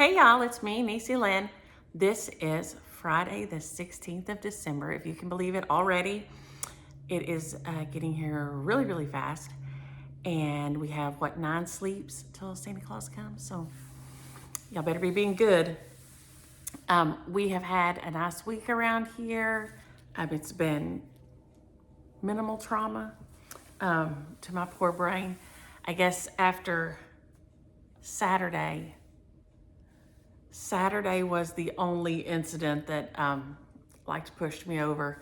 Hey y'all, it's me, Niecy Lynn. This is Friday the 16th of December. If you can believe it already, it is getting here really, really fast. And we have, 9 sleeps till Santa Claus comes? So y'all better be being good. We have had a nice week around here. It's been minimal trauma to my poor brain. I guess after Saturday was the only incident that pushed me over.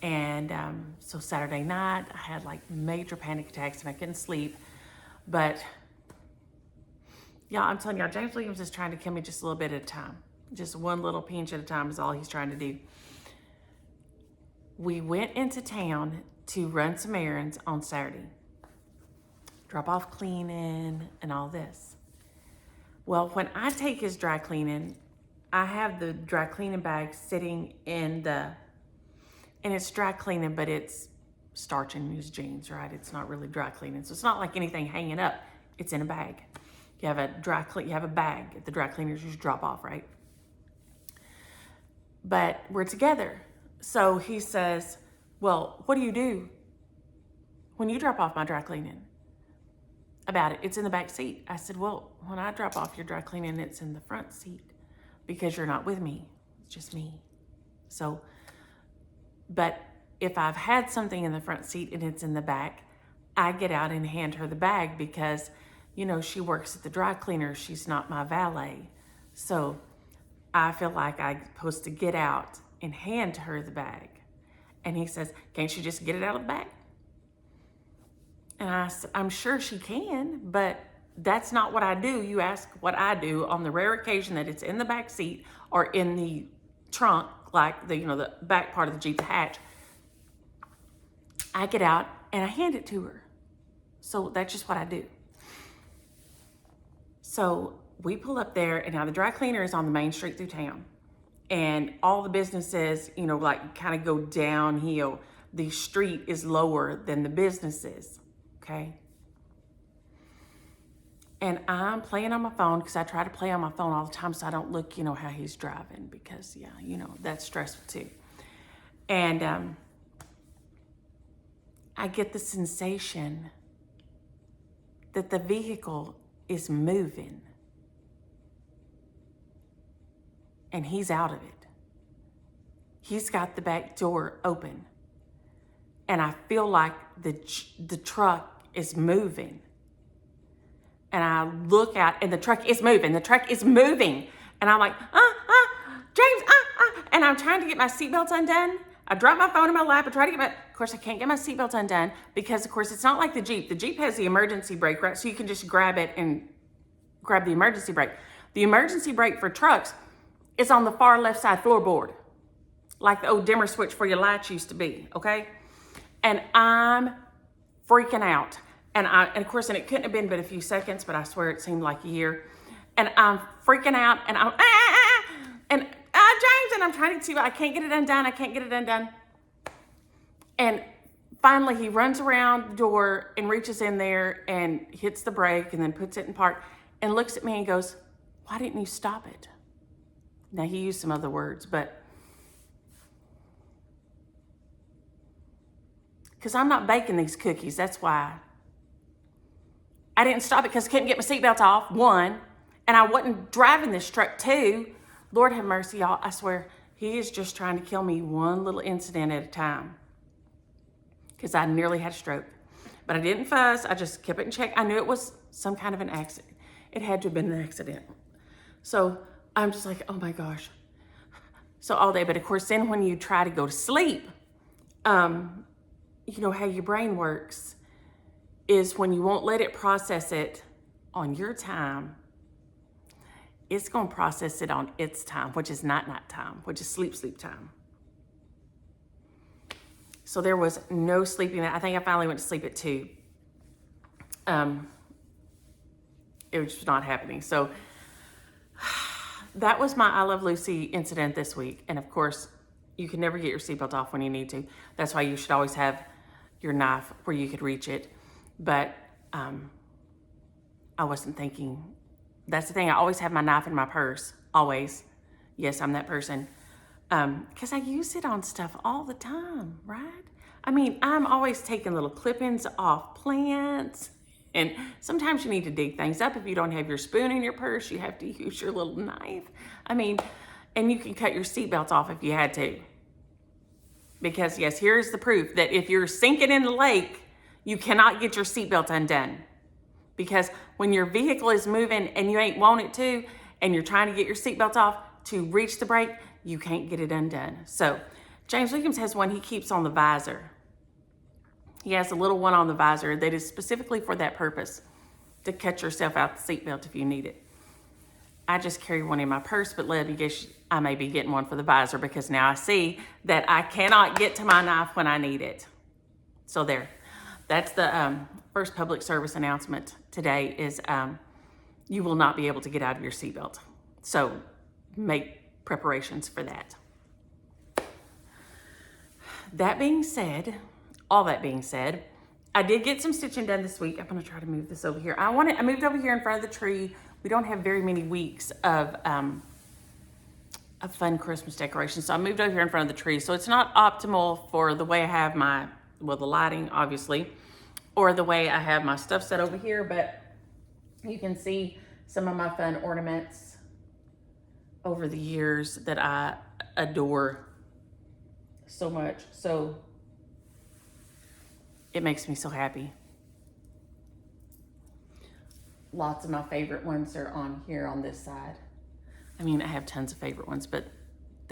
And so Saturday night, I had like major panic attacks and I couldn't sleep. But yeah, I'm telling y'all, James Williams is trying to kill me just a little bit at a time. Just one little pinch at a time is all he's trying to do. We went into town to run some errands on Saturday. Drop off cleaning and all this. Well, when I take his dry cleaning, I have the dry cleaning bag sitting and it's dry cleaning, but it's starching his jeans, right? It's not really dry cleaning. So it's not like anything hanging up. It's in a bag. You have a bag at the dry cleaners, you just drop off, right? But we're together. So he says, well, what do you do when you drop off my dry cleaning? About it, it's in the back seat. I said, well, when I drop off your dry cleaning, it's in the front seat because you're not with me, it's just me. So, but if I've had something in the front seat and it's in the back, I get out and hand her the bag because, you know, she works at the dry cleaner, she's not my valet. So I feel like I'm supposed to get out and hand her the bag. And he says, can't you just get it out of the bag? And I said, I'm sure she can, but that's not what I do. You ask what I do on the rare occasion that it's in the back seat or in the trunk, like the back part of the Jeep, the hatch. I get out and I hand it to her. So that's just what I do. So we pull up there, and now the dry cleaner is on the main street through town. And all the businesses, kind of go downhill. The street is lower than the businesses. Okay. And I'm playing on my phone because I try to play on my phone all the time so I don't look, how he's driving because, that's stressful too. And I get the sensation that the vehicle is moving and he's out of it. He's got the back door open and I feel like the truck is moving. And I look out and the truck is moving. And I'm like, James, And I'm trying to get my seatbelts undone. I drop my phone in my lap and try to of course I can't get my seatbelts undone because of course it's not like the Jeep. The Jeep has the emergency brake, right? So you can just grab it and grab the emergency brake. The emergency brake for trucks is on the far left side floorboard, like the old dimmer switch for your lights used to be, okay? And I'm freaking out. And of course, it couldn't have been but a few seconds, but I swear it seemed like a year. And I'm freaking out and I'm, James, and I'm trying to see, I can't get it undone. And finally he runs around the door and reaches in there and hits the brake and then puts it in park and looks at me and goes, why didn't you stop it? Now he used some other words, but because I'm not baking these cookies, that's why. I didn't stop it because I couldn't get my seatbelt off, 1, and I wasn't driving this truck, 2. Lord have mercy, y'all. I swear, he is just trying to kill me one little incident at a time because I nearly had a stroke. But I didn't fuss. I just kept it in check. I knew it was some kind of an accident. It had to have been an accident. So I'm just like, oh my gosh. So all day, but of course, then when you try to go to sleep, how your brain works is when you won't let it process it on your time, it's going to process it on its time, which is night time, which is sleep time. So there was no sleeping. I think I finally went to sleep at 2. It was just not happening. So that was my I Love Lucy incident this week. And of course, you can never get your seatbelt off when you need to. That's why you should always have your knife where you could reach it. But I wasn't thinking That's the thing. I always have my knife in my purse. Always. Yes, I'm that person. Because I use it on stuff all the time, right? I mean, I'm always taking little clippings off plants. And sometimes you need to dig things up. If you don't have your spoon in your purse, you have to use your little knife. I mean, and you can cut your seatbelts off if you had to. Because yes, here's the proof that if you're sinking in the lake, you cannot get your seatbelt undone. Because when your vehicle is moving and you ain't want it to, and you're trying to get your seatbelt off to reach the brake, you can't get it undone. So James Williams has one he keeps on the visor. He has a little one on the visor that is specifically for that purpose, to cut yourself out the seatbelt if you need it. I just carry one in my purse, but let me guess, I may be getting one for the visor because now I see that I cannot get to my knife when I need it. So there, that's the first public service announcement today is you will not be able to get out of your seatbelt. So make preparations for that. That being said, all that being said, I did get some stitching done this week. I'm gonna try to move this over here. I moved over here in front of the tree. We don't have very many weeks of fun Christmas decorations. So I moved over here in front of the tree. So it's not optimal for the way I have the lighting, obviously, or the way I have my stuff set over here, but you can see some of my fun ornaments over the years that I adore so much. So it makes me so happy. Lots of my favorite ones are on here on this side. I mean, I have tons of favorite ones, but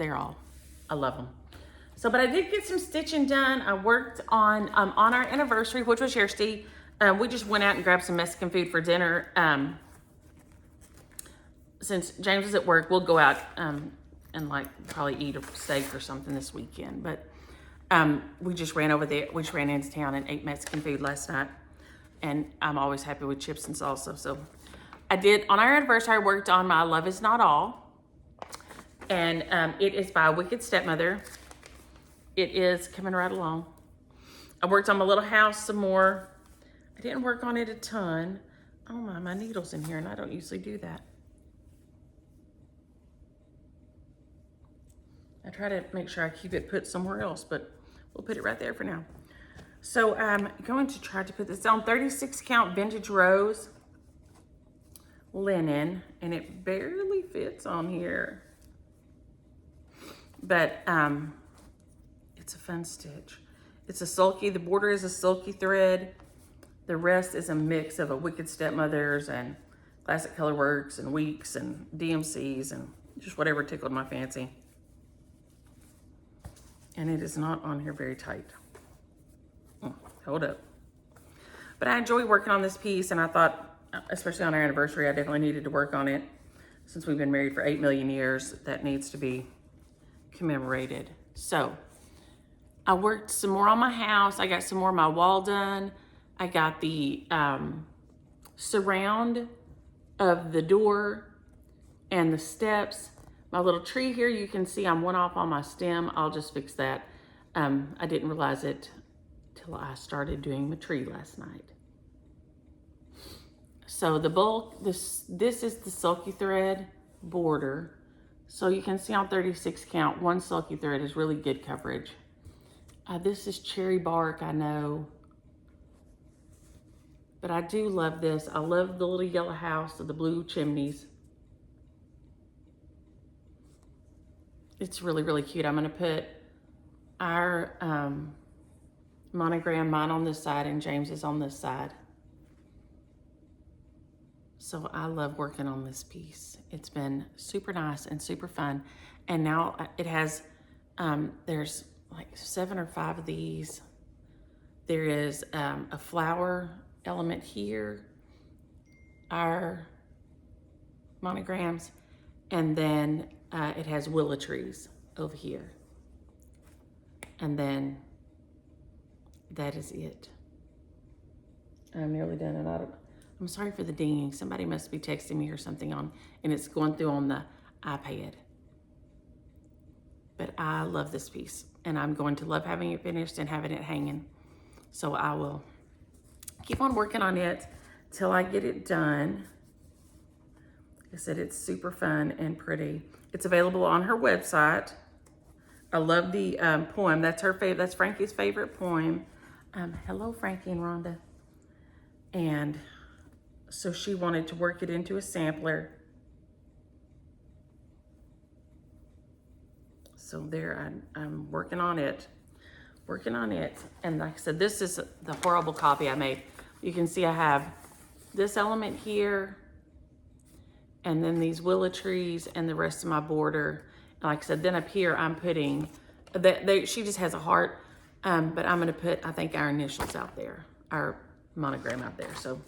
I love them. So, but I did get some stitching done. I worked on our anniversary, which was yesterday. We just went out and grabbed some Mexican food for dinner. Since James is at work, we'll go out and like probably eat a steak or something this weekend. But we just ran over there. We just ran into town and ate Mexican food last night. And I'm always happy with chips and salsa. So I did, on our anniversary, I worked on my Love Is Not All. And it is by Wicked Stepmother. It is coming right along. I worked on my little house some more. I didn't work on it a ton. Oh my needle's in here and I don't usually do that. I try to make sure I keep it put somewhere else, but we'll put it right there for now. So I'm going to try to put this on 36 count vintage rose linen, and it barely fits on here. But it's a fun stitch. It's a sulky, the border is a sulky thread. The rest is a mix of a Wicked Stepmother's and Classic Colorworks and Weeks and DMC's and just whatever tickled my fancy. And it is not on here very tight. Hold up. But I enjoy working on this piece, and I thought, especially on our anniversary, I definitely needed to work on it. Since we've been married for 8 million years, that needs to be commemorated. So I worked some more on my house. I got some more of my wall done. I got the surround of the door and the steps. My little tree here, you can see I'm one off on my stem. I'll just fix that. I didn't realize it till I started doing the tree last night. So the bulk, this is the sulky thread border. So you can see on 36 count, one sulky thread is really good coverage. This is cherry bark, I know. But I do love this. I love the little yellow house with the blue chimneys. It's really, really cute. I'm gonna put our monogram, mine on this side and James is on this side. So I love working on this piece. It's been super nice and super fun. And now it has, there's like 7 or 5 of these. There is a flower element here, our monograms, and then it has willow trees over here. And then that is it. I'm nearly done, and I'm sorry for the dinging. Somebody must be texting me or something on, and it's going through on the iPad. But I love this piece, and I'm going to love having it finished and having it hanging. So I will keep on working on it till I get it done. I said it's super fun and pretty. It's available on her website. I love the poem. That's her favorite. That's Frankie's favorite poem. Hello, Frankie and Rhonda. And so she wanted to work it into a sampler. So there, I'm working on it. And like I said, this is the horrible copy I made. You can see I have this element here, and then these willow trees and the rest of my border. And like I said, then up here I'm putting, she just has a heart, but I'm gonna put, I think, our initials out there, our monogram out there. So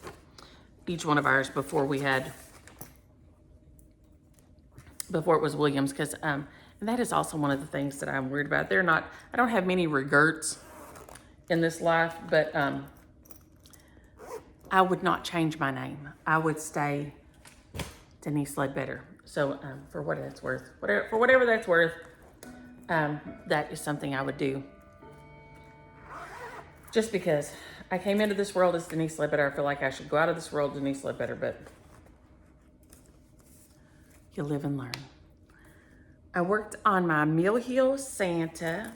each one of ours before it was Williams, because, and that is also one of the things that I'm worried about. I don't have many regrets in this life, but I would not change my name. I would stay Denise Ledbetter. So for what that's worth, whatever that's worth, that is something I would do. Just because I came into this world as Denise Ledbetter, I feel like I should go out of this world Denise Ledbetter, but you live and learn. I worked on my Mill Hill Santa.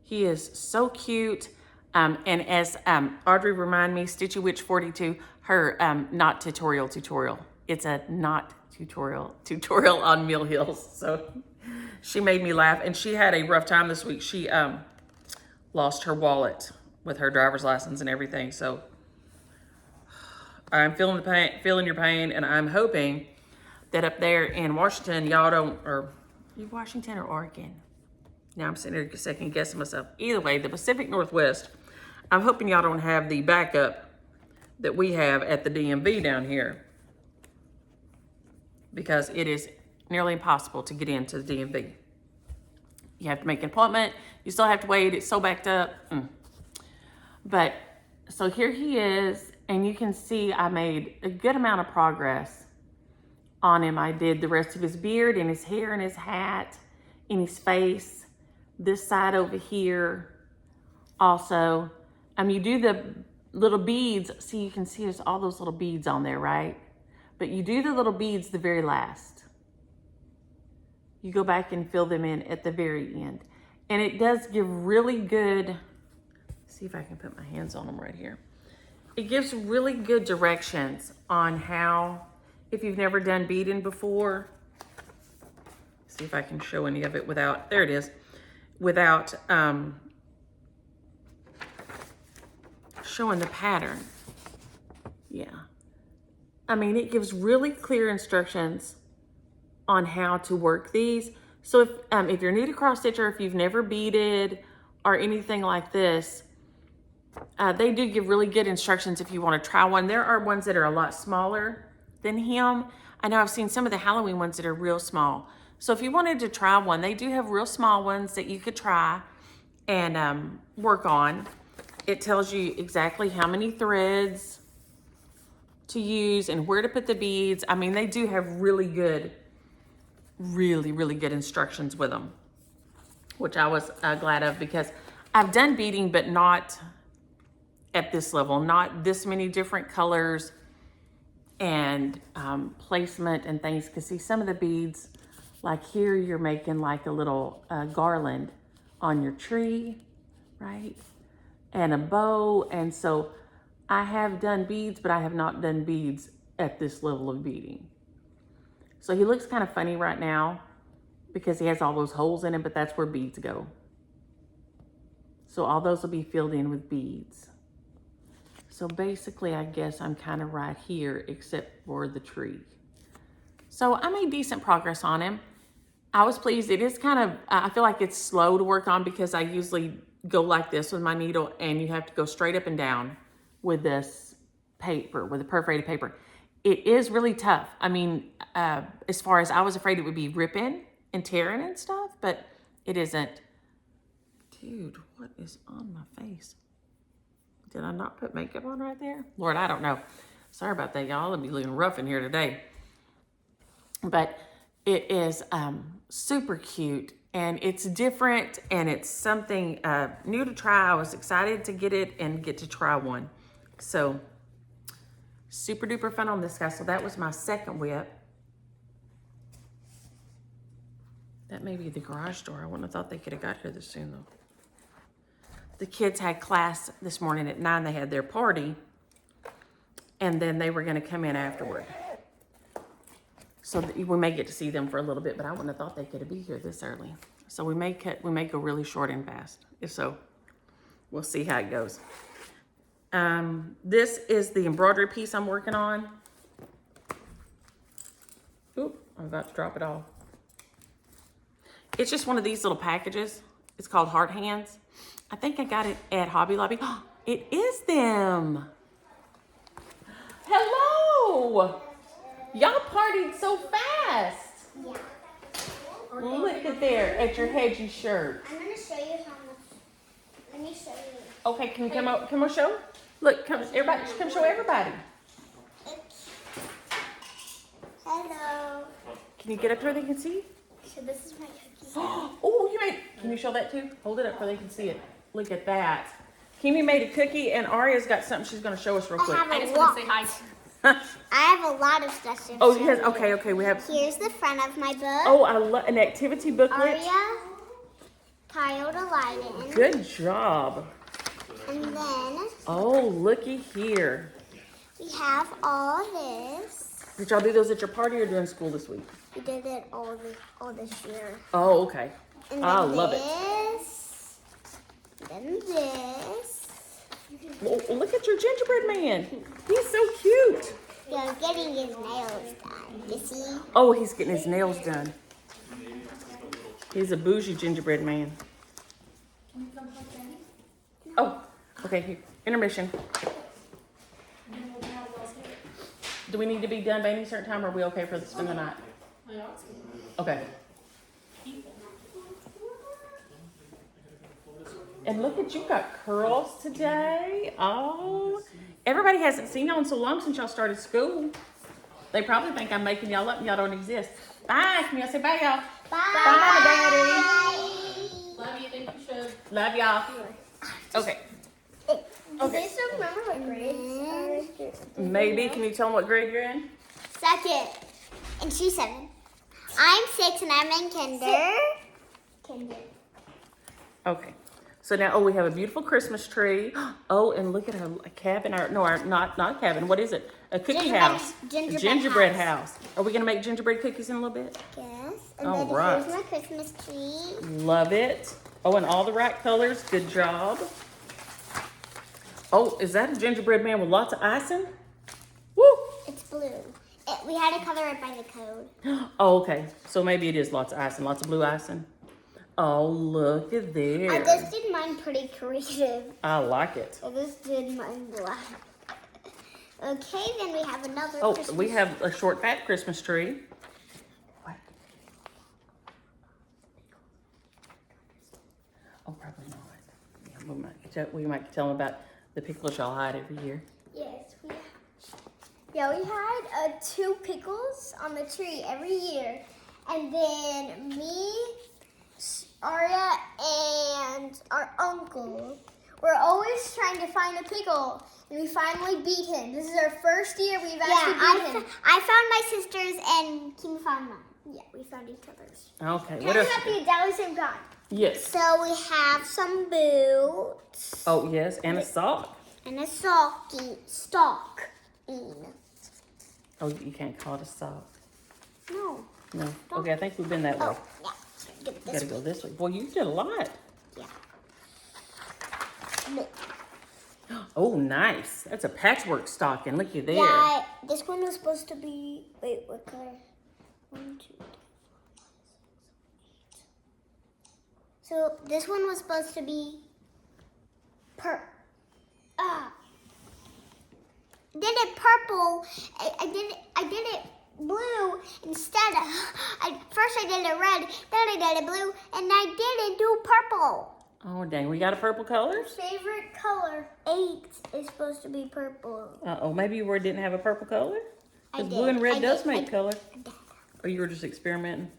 He is so cute. And as Audrey reminded me, Stitchy Witch 42, her not tutorial. It's a not tutorial on Mill Hills. So she made me laugh, and she had a rough time this week. She lost her wallet with her driver's license and everything. So I'm feeling the pain, feeling your pain, and I'm hoping that up there in Washington, y'all don't, or Washington or Oregon. Now I'm sitting here second guessing myself. Either way, the Pacific Northwest, I'm hoping y'all don't have the backup that we have at the DMV down here, because it is nearly impossible to get into the DMV. You have to make an appointment. You still have to wait. It's so backed up. But so here he is, and you can see I made a good amount of progress on him. I did the rest of his beard and his hair and his hat and his face. This side over here also. You do the little beads. See, you can see there's all those little beads on there, right? But you do the little beads the very last. You go back and fill them in at the very end. And it does give really good, see if I can put my hands on them right here. It gives really good directions on how, if you've never done beading before, see if I can show any of it without, there it is, without showing the pattern. Yeah. It gives really clear instructions on how to work these. So if you're new to cross stitch, or if you've never beaded or anything like this, they do give really good instructions if you want to try one. There are ones that are a lot smaller than him. I know I've seen some of the Halloween ones that are real small. So if you wanted to try one, they do have real small ones that you could try and work on. It tells you exactly how many threads to use and where to put the beads. They do have really good instructions with them, which I was glad of, because I've done beading, but not at this level, not this many different colors and placement and things. Because see, some of the beads, like here, you're making like a little garland on your tree, right? And a bow. And so I have done beads, but I have not done beads at this level of beading. So he looks kind of funny right now because he has all those holes in it, but that's where beads go. So all those will be filled in with beads. So basically, I guess I'm kind of right here, except for the tree. So I made decent progress on him. I was pleased. It is kind of, I feel like it's slow to work on, because I usually go like this with my needle, and you have to go straight up and down with this paper, with the perforated paper. It is really tough. As far as I was afraid it would be ripping and tearing and stuff, but it isn't. Dude, what is on my face? Did I not put makeup on right there? Lord, I don't know. Sorry about that, y'all. I'll be looking rough in here today. But it is super cute, and it's different, and it's something new to try. I was excited to get it and get to try one. So Super duper fun on this guy. So that was my second whip. That may be the garage door. I wouldn't have thought they could have got here this soon though. The kids had class this morning at 9. They had their party. And then they were going to come in afterward. So we may get to see them for a little bit, but I wouldn't have thought they could be here this early. So we may go really short and fast. If so, we'll see how it goes. This is the embroidery piece I'm working on. Oop, I'm about to drop it off. It's just one of these little packages. It's called Heart Hands. I think I got it at Hobby Lobby. It is them. Hello. Y'all partied so fast. Yeah. Look at there at your hedgy shirt. I'm gonna show you how much. Let me show you. Okay, can you come on show? Look, come everybody, come show everybody. Hello. Can you get up there they can see? So this is my cookie. Oh, you made. Can you show that too? Hold it up so they can see it. Look at that. Kimi made a cookie, and Aria's got something she's going to show us real quick. I just want to say hi. I have a lot of stuff to Oh, show yes. you. Okay. We have. Here's the front of my book. Oh, I love an activity booklet. Aria tiled a light in. Good job. And then Oh, looky here. we have all this. Did y'all do those at your party or during school this week? We did it all this year. Oh, okay. And I then love it. Then this. Oh, look at your gingerbread man. He's so cute. You're getting his nails done. You see? Oh, he's getting his nails done. He's a bougie gingerbread man. Oh, okay. Here. Intermission. Do we need to be done by any certain time, or are we okay for the spend the night? Okay. And look at you got curls today. Oh, everybody hasn't seen y'all in so long since y'all started school. They probably think I'm making y'all up and y'all don't exist. Bye. Can y'all say bye, y'all? Bye. Bye, Daddy. Love you, think you should. Love y'all. Okay. Do they still remember what grades? Maybe. Can you tell them what grade you're in? Second. And she's 7. I'm 6 and I'm in kinder. Okay. So now, we have a beautiful Christmas tree. Oh, and look at our cabin. Not a cabin. What is it? A cookie house. Gingerbread house. Are we going to make gingerbread cookies in a little bit? Yes. And All then right. here's my Christmas tree. Love it. Oh, and all the right colors. Good job. Oh, is that a gingerbread man with lots of icing? Woo! It's blue. We had to cover it by the code. Oh, okay. So maybe it is lots of icing. Lots of blue icing. Oh, look at there. I just did mine pretty creative. I like it. I just did mine black. Okay, then we have another Oh, Christmas. we have a short, fat Christmas tree. What? Oh, probably not. Yeah, we might tell them about the pickles y'all hide every year. Yes, we had 2 pickles on the tree every year. And then me, Aria, and our uncle were always trying to find a pickle. And we finally beat him. This is our first year we've actually beat him. I found my sister's and Kim found mine. Yeah, we found each other's. Okay, Can what we else? have the exactly same time? Yes. So we have some boots. Oh, yes, and a sock. And a stocking. Oh, you can't call it a sock. No. No. Okay, I think we've been that way. Oh, yeah. Get You this gotta go this way. Boy, you did a lot. Yeah. No. Oh, nice. That's a patchwork stocking. Look at there. Yeah, this one was supposed to be. Wait, what color? 1, 2, 3, 4, 5, 6, 7, 8. So this one was supposed to be did it purple. I did it blue instead. First I did it red, then I did it blue, and I didn't do purple. Oh, dang. We got a purple color? Favorite color 8 is supposed to be purple. Uh-oh. Maybe you didn't have a purple color? I Because did. blue and red I does did. make color. I did. Or you were just experimenting?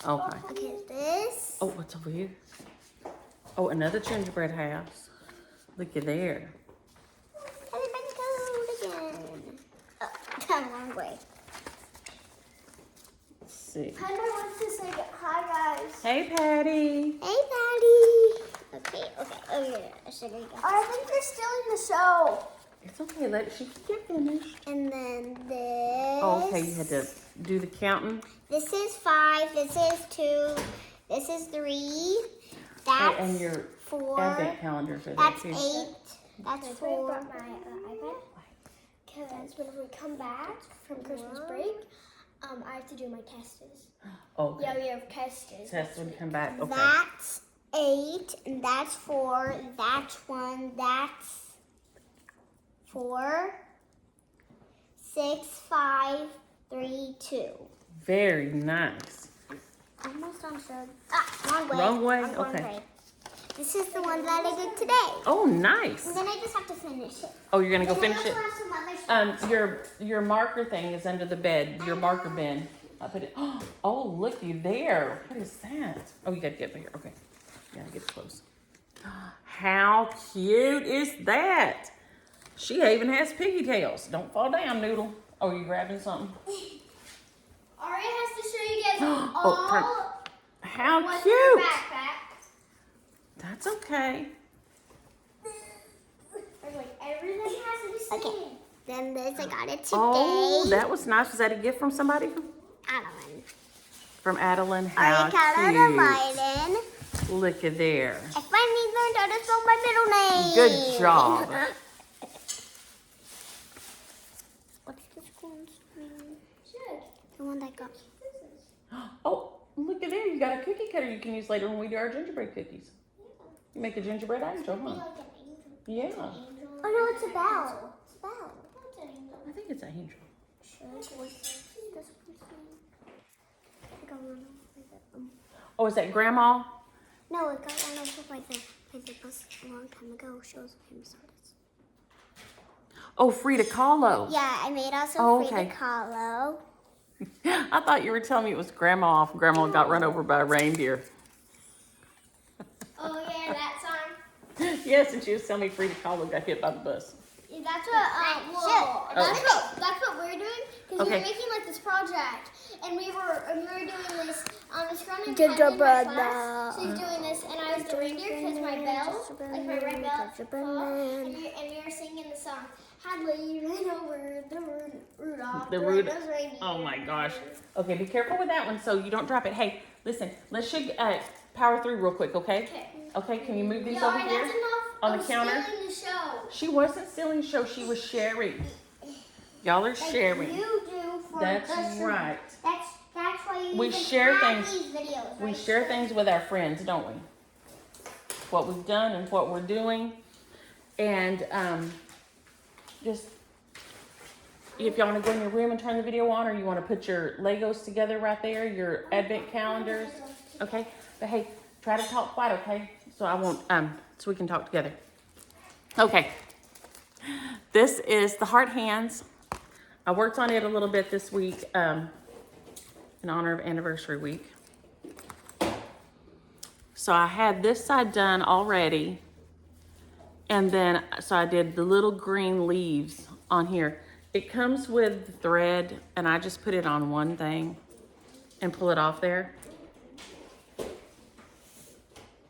Okay. Okay, this. Oh, what's over here? Oh, another gingerbread house. Look at there. Everybody code again. see. Panda wants to say hi, guys. Hey, Patty. Hey, Patty. Okay. I think they're still in the show. It's okay. She can get finished. And then this. Oh, okay, you had to do the counting. This is 5. This is 2. This is 3. That's and your 4. advent calendars are there That's too. 8. That's 4. I brought my iPad because whenever we come back from Christmas break, I have to do my tests. Okay. Yeah, we have tests. Test when you come back. Okay. That's 8. And that's 4. That's 1. That's 4. 6, 5, 3, 2. Very nice. Almost on show. Wrong way. Wrong way? I'm going Okay. right. This is the one that I did today. Oh, nice. And then I just have to finish it. Oh, you're gonna go And I finish it. also have some other stuff. Your marker thing is under the bed. Your marker bin. I put it. Oh, looky there. What is that? Oh, you gotta get bigger. Okay. You gotta get close. How cute is that? She even has pigtails. Don't fall down, Noodle. Oh, you grabbing something? Aria has to show you guys Oh, all how what's in her cute. backpack. That's okay. Like everything has to be seen. Okay. Then this, I got it today. Oh, that was nice. Was that a gift from somebody? Adeline. From Adeline. Aria How Adeline. cute. Look at there. I finally learned how to spell my middle name. Good job. What's this one's name? Should. The one that got. Oh, look at there. You got a cookie cutter you can use later when we do our gingerbread cookies. You make a gingerbread angel, huh? Yeah. Oh no, it's a bell. It's a bell. I think it's an angel. What's this one's name? I got one over Oh, is that grandma? No, I got one over by the bus a long time ago. Shows him sodas. Oh, Frida Kahlo. Yeah, I made also Oh, Frida okay. Kahlo. I thought you were telling me it was grandma if grandma got run over by a reindeer. Oh yeah, that song. Yes, and she was telling me Frida Kahlo got hit by the bus. Yeah, that's what. That's what we're doing because we Okay. were making like this project, and we were doing this. It's running Gingerbread my class. She's doing this, and I was the reindeer because my bell, like my red bell, and we were singing the song. Hadley ran over the Rudolph. The red-nosed Rudolph. reindeer. Oh my gosh. Okay, be careful with that one so you don't drop it. Hey, listen, let's power through real quick, okay? Okay. Okay, can you move these Yeah, over alright, here? that's enough. On the of counter? stealing the show. She wasn't stealing the show, she was sharing. Y'all are sharing. You do for That's the show. right. That's why you We even share have things- these videos. We right? share things with our friends, don't we? What we've done and what we're doing. And just, if y'all want to go in your room and turn the video on, or you want to put your Legos together right there, your advent calendars, okay? But hey, try to talk quiet, okay? So I won't, so we can talk together. Okay. This is the heart hands. I worked on it a little bit this week, in honor of anniversary week. So I had this side done already. And then, so I did the little green leaves on here. It comes with thread, and I just put it on one thing and pull it off there.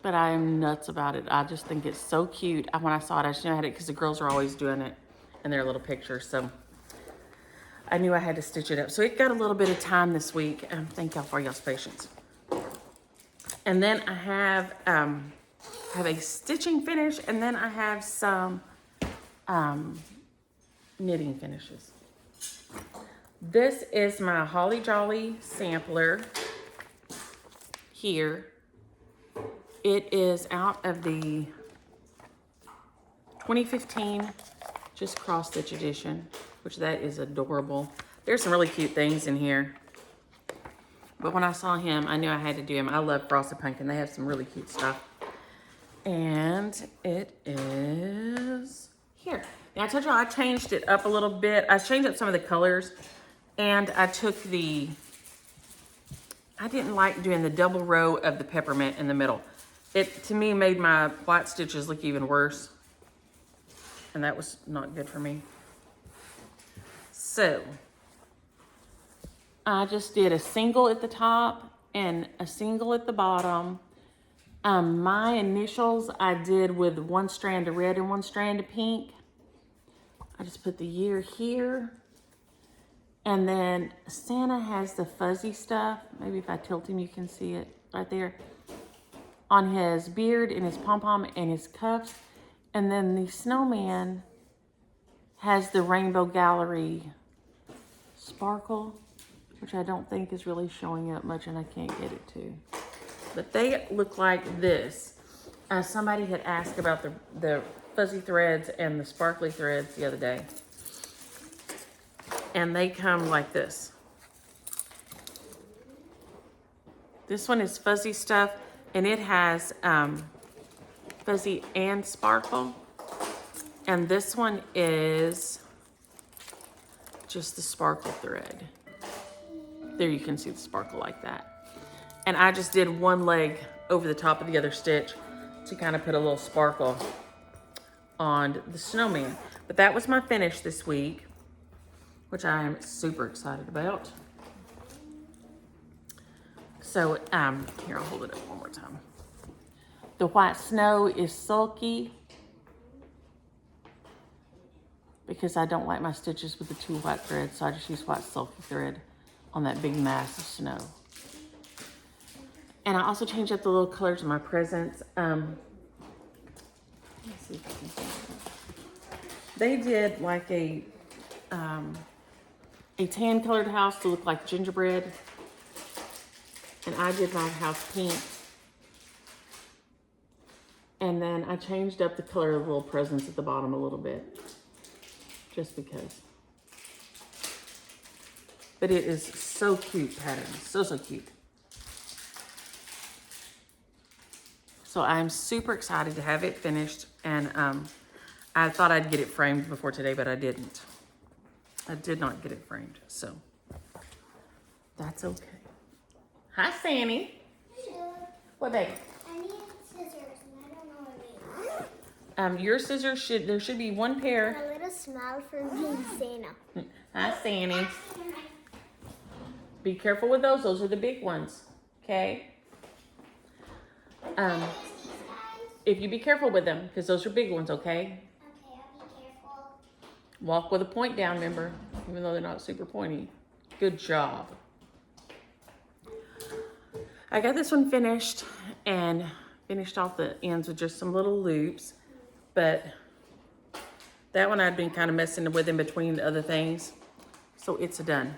But I am nuts about it. I just think it's so cute. When I saw it, I just knew I had it because the girls are always doing it in their little pictures. So I knew I had to stitch it up. So it got a little bit of time this week. Thank y'all for y'all's patience. And then I have a stitching finish, and then I have some knitting finishes. This is my Holly Jolly sampler here. It is out of the 2015 just cross stitch edition, which that is adorable. There's some really cute things in here. But when I saw him, I knew I had to do him. I love Frosted Pumpkin. They have some really cute stuff. And it is here. Now I told you I changed it up a little bit. I changed up some of the colors, and I took I didn't like doing the double row of the peppermint in the middle. It, to me, made my white stitches look even worse. And that was not good for me. So, I just did a single at the top and a single at the bottom. My initials I did with one strand of red and one strand of pink. I just put the year here. And then Santa has the fuzzy stuff. Maybe if I tilt him, you can see it right there. On his beard and his pom-pom and his cuffs. And then the snowman has the Rainbow Gallery sparkle, which I don't think is really showing up much and I can't get it to. But they look like this. Somebody had asked about the fuzzy threads and the sparkly threads the other day. And they come like this. This one is fuzzy stuff, and it has fuzzy and sparkle. And this one is just the sparkle thread. There you can see the sparkle like that. And I just did one leg over the top of the other stitch to kind of put a little sparkle on the snowman. But that was my finish this week, which I am super excited about. So, here, I'll hold it up one more time. The white snow is sulky because I don't like my stitches with the two white threads, so I just use white sulky thread on that big mass of snow. And I also changed up the little colors of my presents. Let me see if I can see it. They did like a tan colored house to look like gingerbread. And I did my house pink. And then I changed up the color of the little presents at the bottom a little bit. Just because. But it is so cute pattern. So cute. So I'm super excited to have it finished. And I thought I'd get it framed before today, but I didn't. I did not get it framed. So that's okay. Hi, Sammy. Hello. What, baby? I need scissors, and I don't know what it is. Your scissors there should be one pair. A little smile for me, Santa. Hi, Sammy. Be careful with those. Those are the big ones. Okay? If you be careful with them, because those are big ones, okay? Okay, I'll be careful. Walk with a point down, remember? Even though they're not super pointy. Good job. I got this one finished and finished off the ends with just some little loops, but that one I'd been kind of messing with in between the other things, so it's done.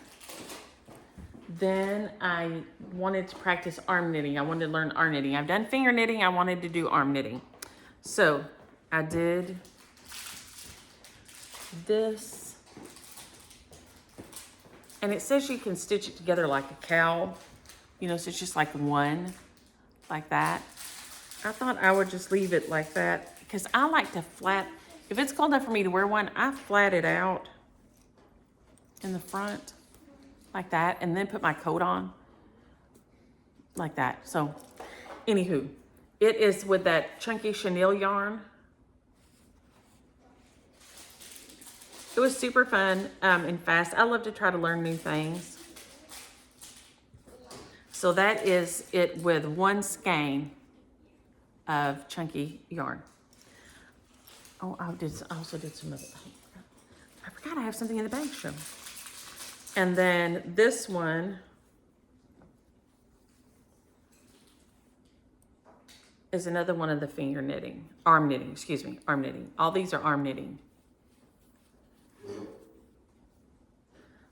Then I wanted to practice arm knitting. I wanted to learn arm knitting. I've done finger knitting. I wanted to do arm knitting. So I did this, and it says you can stitch it together like a cowl. You know, so it's just like one, like that. I thought I would just leave it like that because I like to if it's cold enough for me to wear one, I flat it out in the front like that and then put my coat on like that. So, anywho, it is with that chunky chenille yarn. It was super fun and fast. I love to try to learn new things. So that is it with one skein of chunky yarn. Oh, I also did some of it. I forgot I have something in the bag show. And then this one is another one of the finger knitting, arm knitting, excuse me, arm knitting. All these are arm knitting.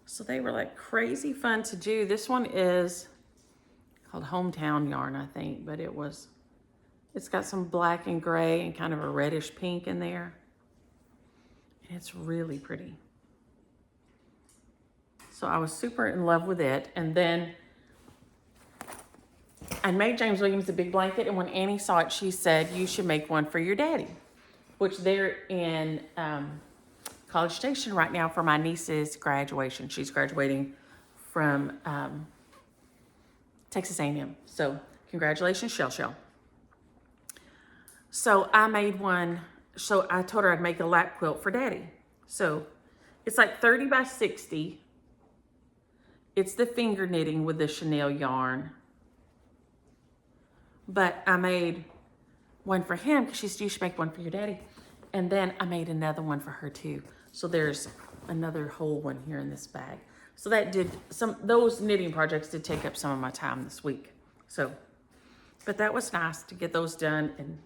So they were like crazy fun to do. This one is called Hometown Yarn, I think, but it's got some black and gray and kind of a reddish pink in there. And it's really pretty. So I was super in love with it. And then I made James Williams a big blanket, and when Annie saw it, she said, you should make one for your daddy, which they're in College Station right now for my niece's graduation. She's graduating from Texas A&M. So congratulations, Shell. So I made one. So I told her I'd make a lap quilt for daddy. So it's like 30 by 60. It's the finger knitting with the chenille yarn. But I made one for him because you should make one for your daddy. And then I made another one for her too. So there's another whole one here in this bag. So that did those knitting projects did take up some of my time this week. So, but that was nice to get those done, and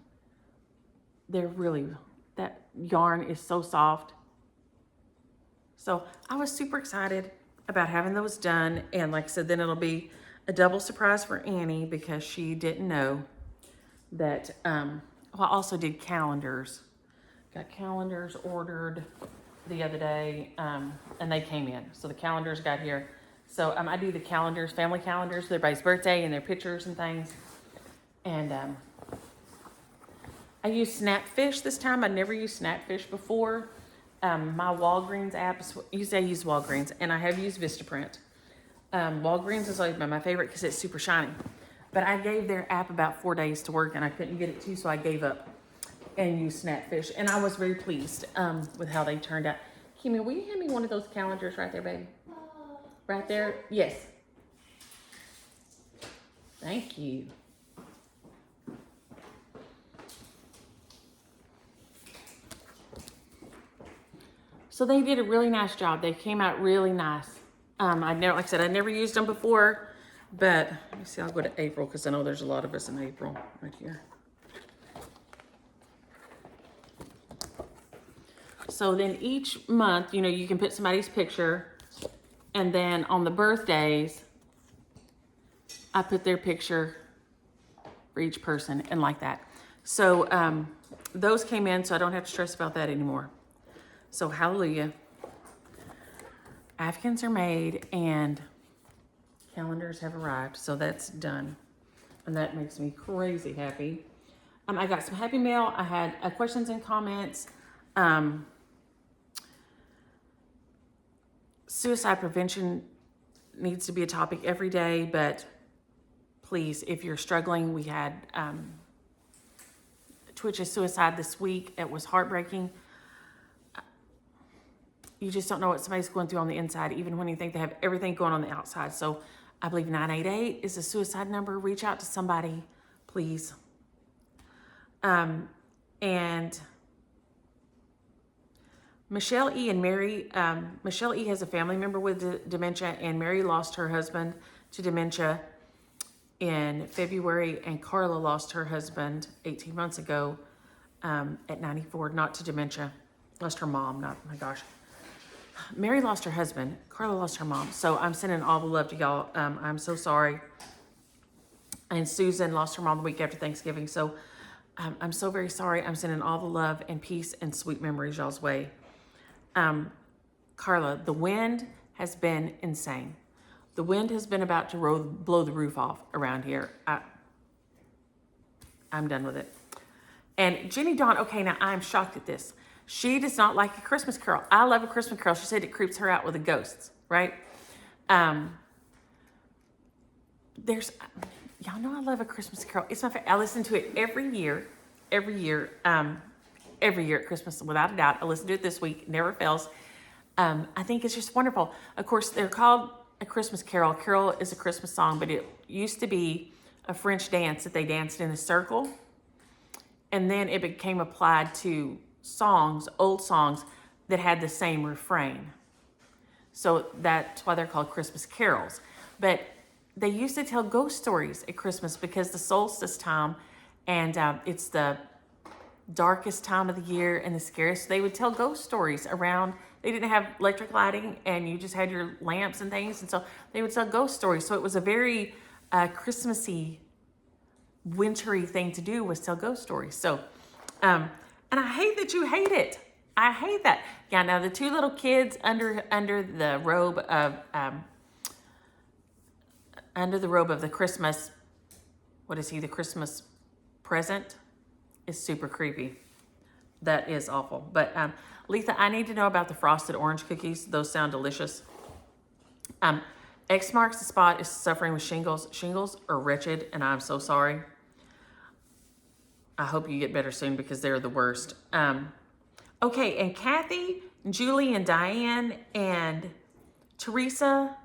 they're really, that yarn is so soft. So I was super excited about having those done. And like I said, then it'll be a double surprise for Annie because she didn't know that, well, I also did calendars. Got calendars ordered the other day, and they came in. So the calendars got here. So I do the calendars, family calendars, for everybody's birthday and their pictures and things. And I used Snapfish this time. I'd never used Snapfish before. My Walgreens app, usually I use Walgreens, and I have used Vistaprint. Walgreens has always been my favorite because it's super shiny. But I gave their app about 4 days to work, and I couldn't get it to, so I gave up and used Snapfish. And I was very pleased with how they turned out. Kimmy, will you hand me one of those calendars right there, baby? Right there? Yes. Thank you. So they did a really nice job. They came out really nice. Like I said, I never used them before, but let me see, I'll go to April because I know there's a lot of us in April right here. So then each month, you know, you can put somebody's picture, and then on the birthdays, I put their picture for each person and like that. So those came in, so I don't have to stress about that anymore. So hallelujah. Afghans are made and calendars have arrived. So that's done. And that makes me crazy happy. I got some happy mail. I had questions and comments. Suicide prevention needs to be a topic every day, but please, if you're struggling, we had Twitch's suicide this week. It was heartbreaking. You just don't know what somebody's going through on the inside, even when you think they have everything going on the outside. So I believe 988 is a suicide number. Reach out to somebody, please. And Michelle E. and Mary, Michelle E. has a family member with dementia, and Mary lost her husband to dementia in February, and Carla lost her husband 18 months ago at 94, not to dementia. Lost her mom, not, my gosh. Mary lost her husband. Carla lost her mom. So I'm sending all the love to y'all. I'm so sorry. And Susan lost her mom the week after Thanksgiving. So I'm so very sorry. I'm sending all the love and peace and sweet memories y'all's way. Carla, the wind has been insane. The wind has been about to blow the roof off around here. I'm done with it. And Jenny Dawn, okay, now I'm shocked at this. She does not like A Christmas Carol. I love A Christmas Carol. She said it creeps her out with the ghosts, right? Y'all know I love A Christmas Carol. It's my favorite. I listen to it every year at Christmas, without a doubt. I listen to it this week, never fails. I think it's just wonderful. Of course, they're called A Christmas Carol. Carol is a Christmas song, but it used to be a French dance that they danced in a circle. And then it became applied to songs, old songs that had the same refrain. So that's why they're called Christmas carols. But they used to tell ghost stories at Christmas because the solstice time, and it's the darkest time of the year and the scariest. They would tell ghost stories around. They didn't have electric lighting, and you just had your lamps and things, and so they would tell ghost stories. So it was a very Christmassy, wintry thing to do, was tell ghost stories. So and I hate that you hate it. I hate that. Yeah, now the two little kids under the robe of the Christmas, what is he, the Christmas present, is super creepy. That is awful. But Letha, I need to know about the frosted orange cookies. Those sound delicious. X marks the spot is suffering with shingles. Shingles are wretched, and I'm so sorry. I hope you get better soon because they're the worst. Okay, and Kathy, Julie, and Diane, and Teresa,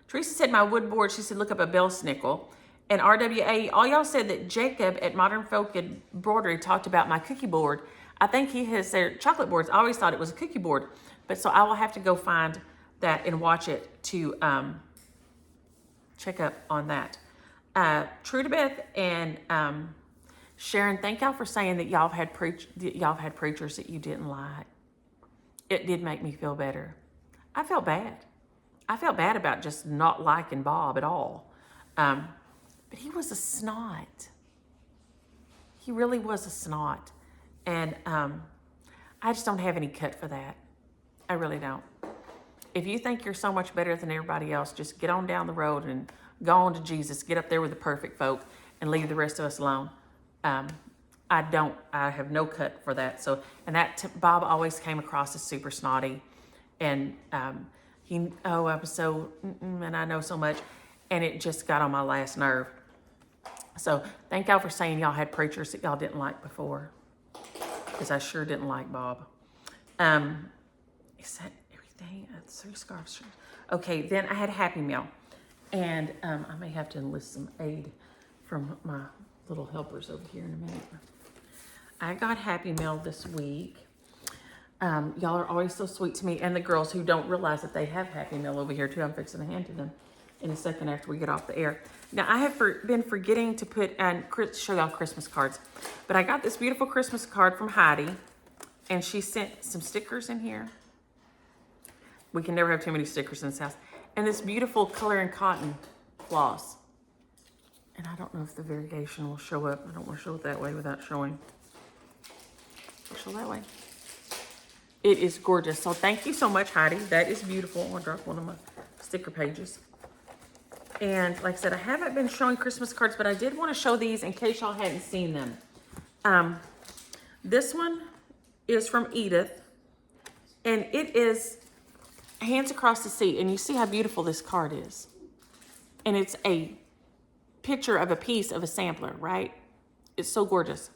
Teresa said my wood board. She said look up a bell snickle. And RWA, all y'all said that Jacob at Modern Folk Embroidery talked about my cookie board. I think he has their chocolate boards. I always thought it was a cookie board. But so I will have to go find that and watch it to check up on that. True to Beth and Sharon, thank y'all for saying that y'all have had preachers that you didn't like. It did make me feel better. I felt bad. I felt bad about just not liking Bob at all. But he was a snot. He really was a snot. And I just don't have any cut for that. I really don't. If you think you're so much better than everybody else, just get on down the road and go on to Jesus. Get up there with the perfect folk and leave the rest of us alone. I have no cut for that. So, and Bob always came across as super snotty. And I'm so, and I know so much. And it just got on my last nerve. So thank y'all for saying y'all had preachers that y'all didn't like before. Because I sure didn't like Bob. Is that everything? 3 scarves. Okay, then I had Happy Meal. And I may have to enlist some aid from my little helpers over here in a minute. I got Happy Meal this week. Y'all are always so sweet to me. And the girls who don't realize that they have Happy Meal over here too. I'm fixing to hand to them in a second after we get off the air. Now, I have been forgetting to put and show y'all Christmas cards. But I got this beautiful Christmas card from Heidi. And she sent some stickers in here. We can never have too many stickers in this house. And this beautiful color and cotton floss. And I don't know if the variegation will show up. I don't want to show it that way without showing. Show that way. It is gorgeous. So thank you so much, Heidi. That is beautiful. I'll drop one of my sticker pages. And like I said, I haven't been showing Christmas cards, but I did want to show these in case y'all hadn't seen them. This one is from Edith. And it is Hands Across the Sea. And you see how beautiful this card is. And it's a picture of a piece of a sampler, right? It's so gorgeous.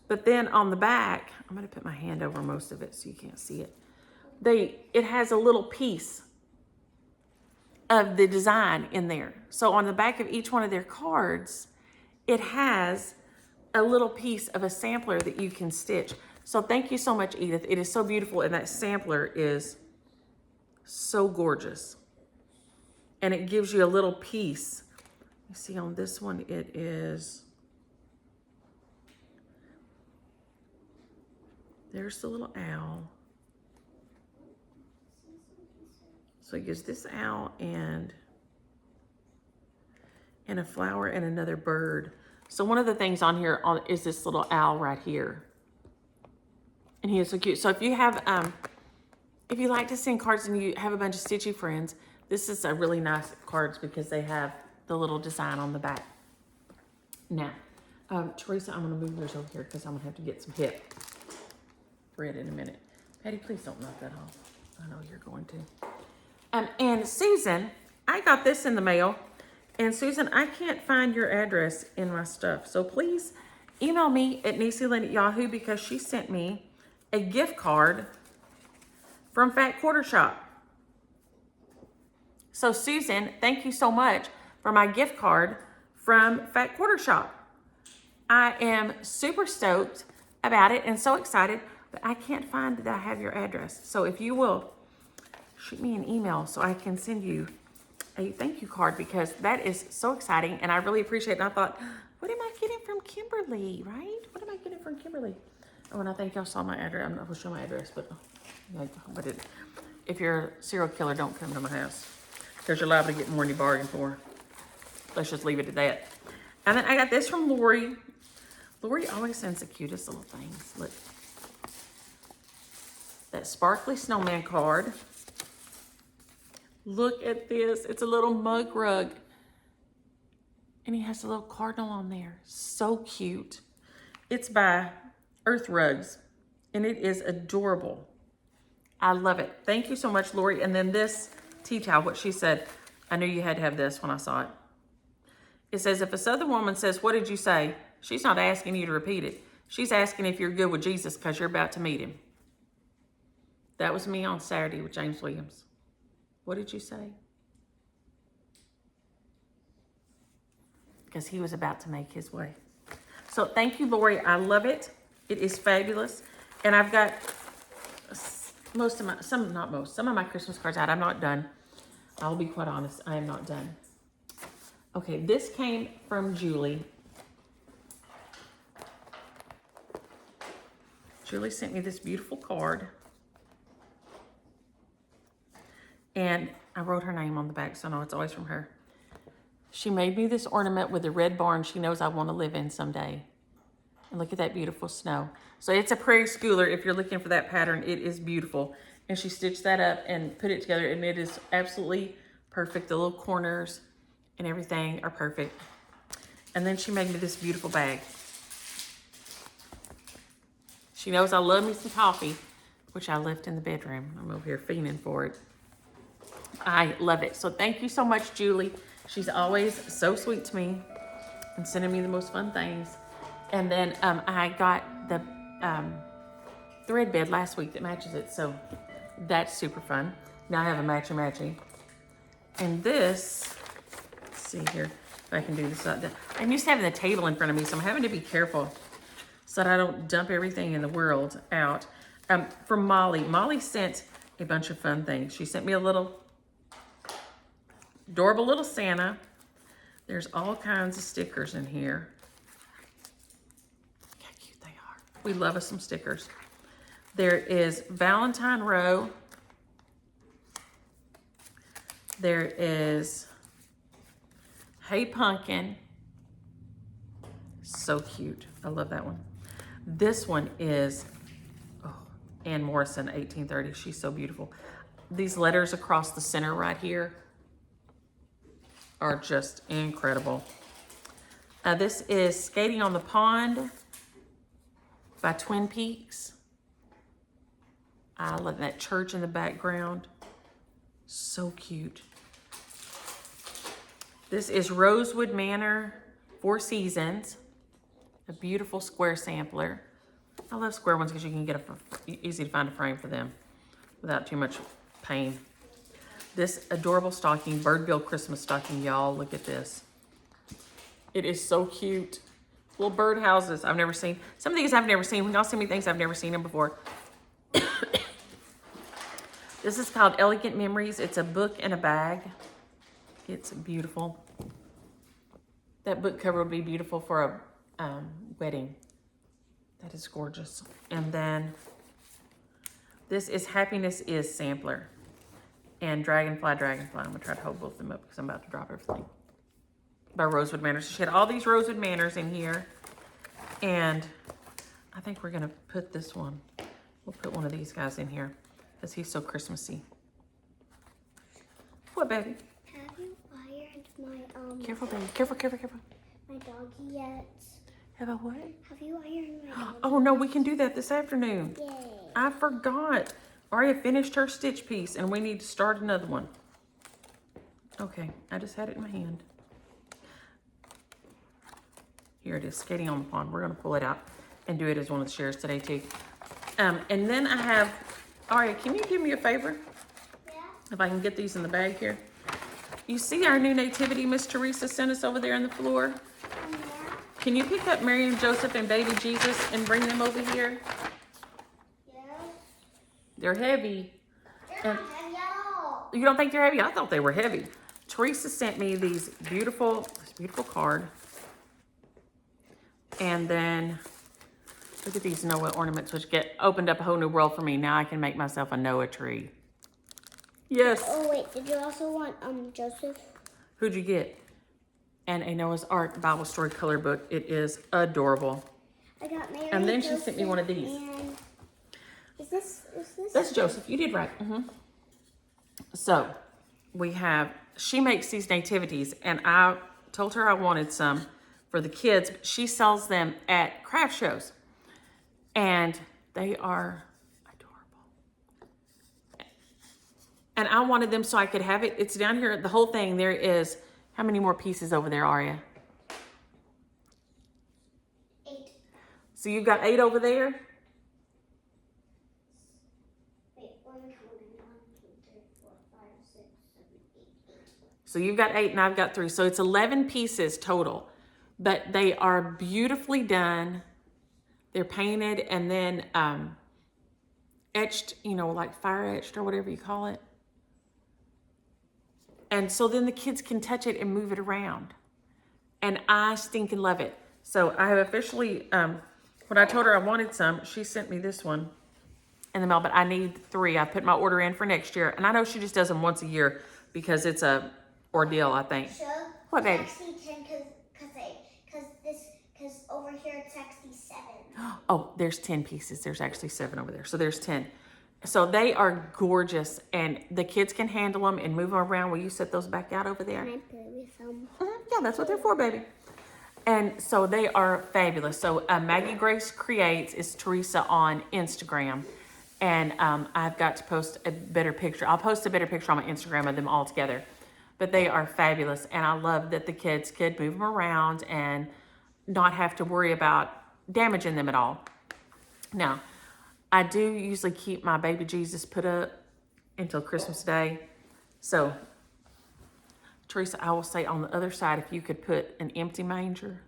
But then on the back, I'm going to put my hand over most of it so you can't see it. It has a little piece of the design in there. So on the back of each one of their cards, it has a little piece of a sampler that you can stitch. So thank you so much, Edith. It is so beautiful, and that sampler is so gorgeous. And it gives you a little piece. You see on this one, it is, there's the little owl. So it gives this owl and a flower and another bird. So one of the things on here is this little owl right here. And he is so cute. So if you have, if you like to send cards and you have a bunch of stitchy friends, this is a really nice cards because they have the little design on the back. Now, Teresa, I'm going to move yours over here because I'm going to have to get some hip thread in a minute. Patty, please don't knock that off. I know you're going to. And Susan, I got this in the mail. And Susan, I can't find your address in my stuff. So please email me at NiecyLynn@yahoo because she sent me a gift card from Fat Quarter Shop. So Susan, thank you so much for my gift card from Fat Quarter Shop. I am super stoked about it and so excited, but I can't find that I have your address. So if you will shoot me an email so I can send you a thank you card because that is so exciting and I really appreciate it. And I thought, what am I getting from Kimberly, right? What am I getting from Kimberly? Oh, and I think y'all saw my address. I'm not going to show my address, but if you're a serial killer, don't come to my house because you're liable to get more than you bargained for. Let's just leave it at that. And then I got this from Lori. Lori always sends the cutest little things. Look. That sparkly snowman card. Look at this. It's a little mug rug. And he has a little cardinal on there. So cute. It's by Earth Rugs. And it is adorable. I love it. Thank you so much, Lori. And then this tea towel, what she said, I knew you had to have this when I saw it. It says, if a Southern woman says, what did you say? She's not asking you to repeat it. She's asking if you're good with Jesus because you're about to meet him. That was me on Saturday with James Williams. What did you say? because he was about to make his way. So thank you, Lori. I love it. It is fabulous. And I've got some of my Christmas cards out. I'm not done. I'll be quite honest. I am not done. Okay, this came from Julie. Julie sent me this beautiful card. And I wrote her name on the back, so I know it's always from her. She made me this ornament with a red barn she knows I want to live in someday. And look at that beautiful snow. So it's a prairie schooler. If you're looking for that pattern, it is beautiful. And she stitched that up and put it together, and it is absolutely perfect. The little corners and everything are perfect. And then she made me this beautiful bag. She knows I love me some coffee, which I left in the bedroom. I'm over here fiending for it. I love it. So thank you so much, Julie. She's always so sweet to me and sending me the most fun things. And then I got the thread bed last week that matches it. So that's super fun. Now I have a matchy. And this, let's see here if I can do this. I'm used to having the table in front of me, so I'm having to be careful so that I don't dump everything in the world out. From Molly. Molly sent a bunch of fun things. She sent me a little adorable little Santa. There's all kinds of stickers in here. Look how cute they are. We love us some stickers. There is Valentine Row. There is Hey Pumpkin. So cute. I love that one. This one is Ann Morrison, 1830. She's so beautiful. These letters across the center right here are just incredible. This is Skating on the Pond by Twin Peaks. I love that church in the background. So cute. This is Rosewood Manor, Four Seasons. A beautiful square sampler. I love square ones because you can get easy to find a frame for them without too much pain. This adorable stocking, Birdville Christmas stocking, y'all. Look at this. It is so cute. Little bird houses I've never seen. Some of these I've never seen. When y'all send me things, I've never seen them before. This is called Elegant Memories. It's a book in a bag. It's beautiful. That book cover would be beautiful for a wedding. That is gorgeous. And then this is Happiness Is Sampler. And Dragonfly. I'm gonna try to hold both of them up because I'm about to drop everything. By Rosewood Manor. So she had all these Rosewood Manors in here. And I think we're gonna put this one. We'll put one of these guys in here because he's so Christmassy. What, baby? Have you ironed my Careful, baby. Careful. my doggy yet? Have I what? Have you ironed my doggy? Oh no, we can do that this afternoon. Yay. I forgot. Aria finished her stitch piece and we need to start another one. Okay, I just had it in my hand. Here it is, Skating on the Pond. We're gonna pull it out and do it as one of the shares today too. And then I have, Aria, can you do me a favor? Yeah? If I can get these in the bag here. You see our new nativity Miss Teresa sent us over there on the floor? Yeah. Can you pick up Mary and Joseph and baby Jesus and bring them over here? Yeah. They're heavy. They're not heavy at all. You don't think they're heavy? I thought they were heavy. Teresa sent me this beautiful card. And then look at these Noah ornaments, which opened up a whole new world for me. Now I can make myself a Noah tree. Yes. Oh wait, did you also want Joseph? Who'd you get? And a Noah's Ark Bible story color book. It is adorable. I got Mary. And then she Joseph, sent me one of these. and- Is this? That's Joseph. You did right. So we have, she makes these nativities, and I told her I wanted some for the kids. She sells them at craft shows, and they are adorable. And I wanted them so I could have it. It's down here, the whole thing. There is, how many more pieces over there, Aria? 8. So you've got 8 over there? Wait, one counting. 1, 2, 3, 4, 5, 6, 7, 8, 8. So you've got 8 and I've got 3. So it's 11 pieces total but they are beautifully done. They're painted and then etched, you know, like fire etched or whatever you call it. And so then the kids can touch it and move it around. And I stinking love it. So I have officially, when I told her I wanted some, she sent me this one in the mail, but I need 3. I put my order in for next year. And I know she just does them once a year because it's a ordeal, I think. Sure. What, baby? It's actually 10 because over here it's actually 7. Oh, there's 10 pieces. There's actually 7 over there. So there's 10. So they are gorgeous and the kids can handle them and move them around. Will you set those back out over there? Can I play with them? Yeah, that's what they're for, baby. And so they are fabulous. So Maggie Grace Creates is Teresa on Instagram. And I've got to post a better picture. I'll post a better picture on my Instagram of them all together. But they are fabulous. And I love that the kids could move them around and not have to worry about damaging them at all. Now, I do usually keep my baby Jesus put up until Christmas Day. So, Teresa, I will say on the other side, if you could put an empty manger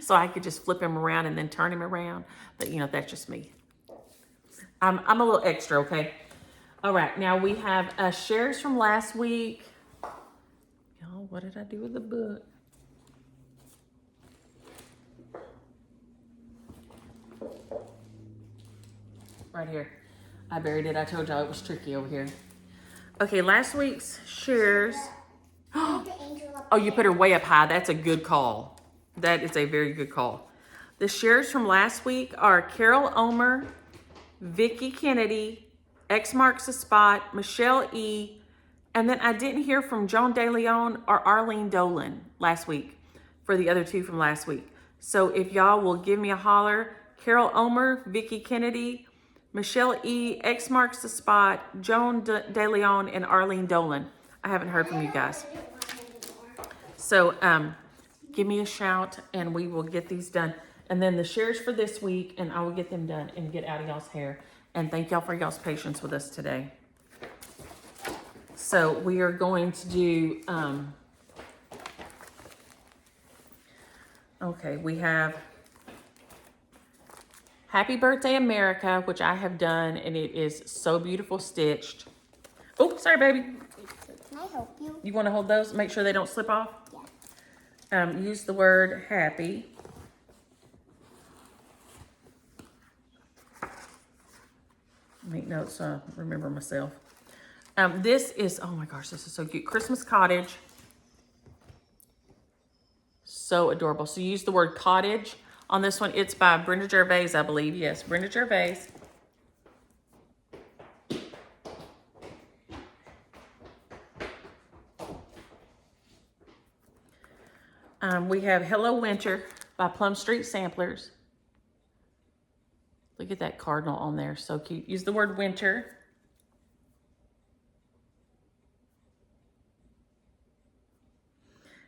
so I could just flip him around and then turn him around. But, you know, that's just me. I'm a little extra, okay? All right, now we have shares from last week. Y'all, what did I do with the book? Right here. I buried it. I told y'all it was tricky over here. Okay, last week's shares. Oh, you put her way up high. That's a good call. That is a very good call. The shares from last week are Carol Omer, Vicky Kennedy, X Marks the Spot, Michelle E., and then I didn't hear from Joan De Leon or Arlene Dolan last week for the other 2 from last week. So if y'all will give me a holler, Carol Omer, Vicky Kennedy, Michelle E., X Marks the Spot, Joan De Leon, and Arlene Dolan. I haven't heard from you guys. So give me a shout and we will get these done. And then the shares for this week, and I will get them done and get out of y'all's hair. And thank y'all for y'all's patience with us today. So we are going to do, okay, we have Happy Birthday America, which I have done, and it is so beautiful stitched. Oh, sorry, baby. Can I help you? You want to hold those? Make sure they don't slip off? Yeah. Use the word happy. Make notes so I remember myself. This is, oh my gosh, this is so cute. Christmas Cottage. So adorable. So use the word cottage on this one. It's by Brenda Gervais, I believe. Yes, Brenda Gervais. We have Hello Winter by Plum Street Samplers. Look at that cardinal on there, so cute. Use the word winter.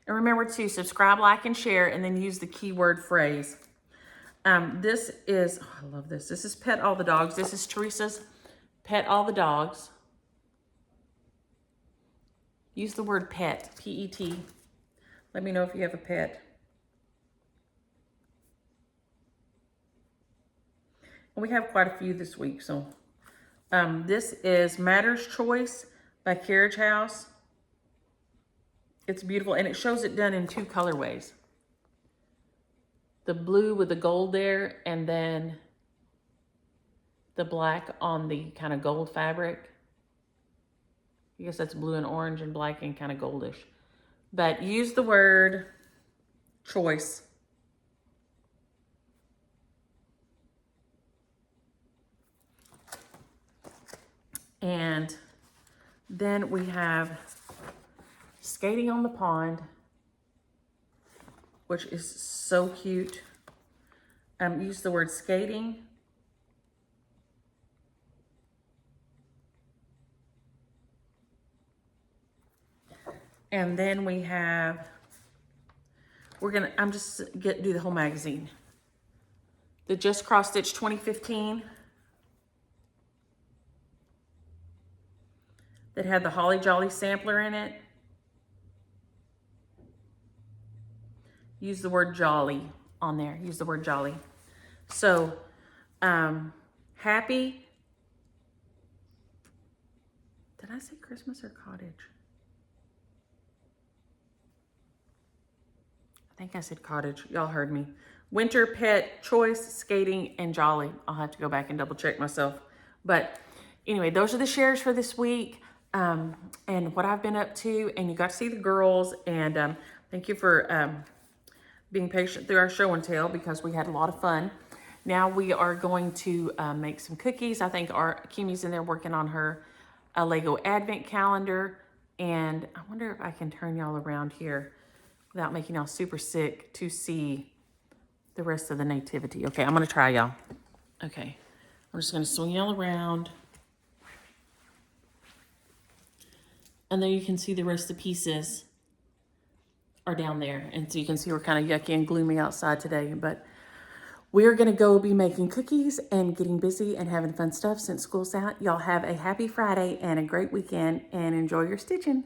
And remember to subscribe, like, and share, and then use the keyword phrase. This is, oh, I love this. This is Pet All the Dogs. This is Teresa's Pet All the Dogs. Use the word pet, P-E-T. Let me know if you have a pet. And we have quite a few this week, so. This is Matter's Choice by Carriage House. It's beautiful, and it shows it done in 2 colorways. The blue with the gold there, and then the black on the kind of gold fabric. I guess that's blue and orange and black and kind of goldish. But use the word choice. And then we have Skating on the Pond, which is so cute. Use the word skating. And then we have, I'm just do the whole magazine. The Just Cross Stitch 2015. That had the Holly Jolly sampler in it. use the word jolly on there. Use the word jolly. So, happy. Did I say Christmas or cottage? I think I said cottage. Y'all heard me. Winter, pet, choice, skating, and jolly. I'll have to go back and double check myself. But anyway, those are the shares for this week, and what I've been up to. And you got to see the girls. And thank you for being patient through our show and tell, because we had a lot of fun. Now we are going to make some cookies. I think Kimi's in there working on her Lego advent calendar. And I wonder if I can turn y'all around here without making y'all super sick to see the rest of the nativity. Okay, I'm gonna try, y'all. Okay, I'm just gonna swing y'all around. And then you can see the rest of the pieces are down there. And so you can see we're kind of yucky and gloomy outside today, but we're gonna go be making cookies and getting busy and having fun stuff since school's out. Y'all have a happy Friday and a great weekend, and enjoy your stitching.